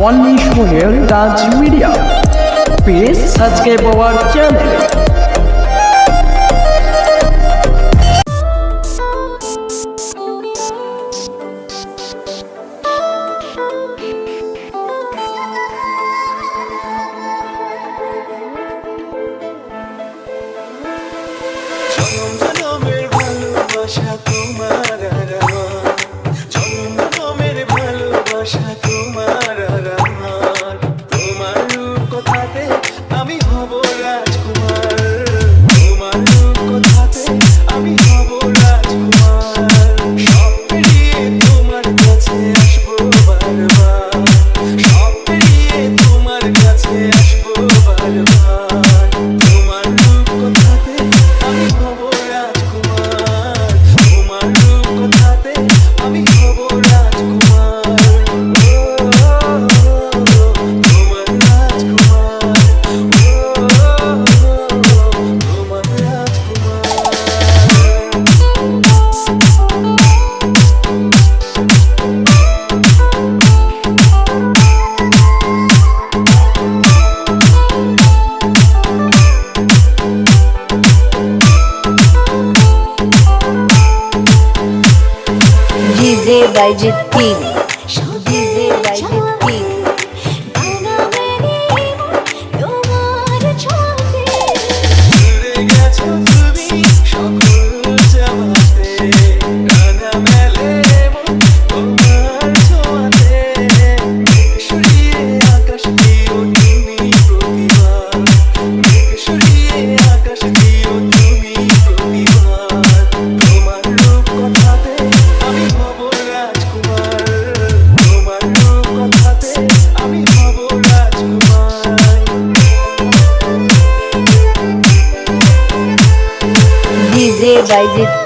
only Sohail Raj Media. Please subscribe our channel. জনমের ভালোবাসা তোমার আর আমার, জনমের ভালোবাসা তোমার আর আমার। তোমার রূপ কথাতে আমি হব রাজকুমার, তোমার রূপ কথাতে আমি হব রাজকুমার। সব পেরিয়ে তোমার কাছে আসবো বারবার, সব পেরিয়ে তোমার কাছে আসবো বারবার। তোমার রূপ কথাতে আমি হব রাজকুমার, তোমার রূপ কথাতে আমি হব রাজকুমার। তোমার রাজকুমার, তোমার DJ Bijit King. DJ Bijit King. ঘুরে গেছো তুমি সকল জামাতে, ডানা মেলে মন তোমার ছোঁয়াতে। মেঘ সরিয়ে আকাশ দিও তুমি প্রতিবার, মেঘ সরিয়ে আকাশ দিও তুমি প্রতিবার। তোমার রূপ কথাতে আমি হব রাজকুমার, তোমার রূপ কথাতে আমি হব রাজকুমার। DJ Bijit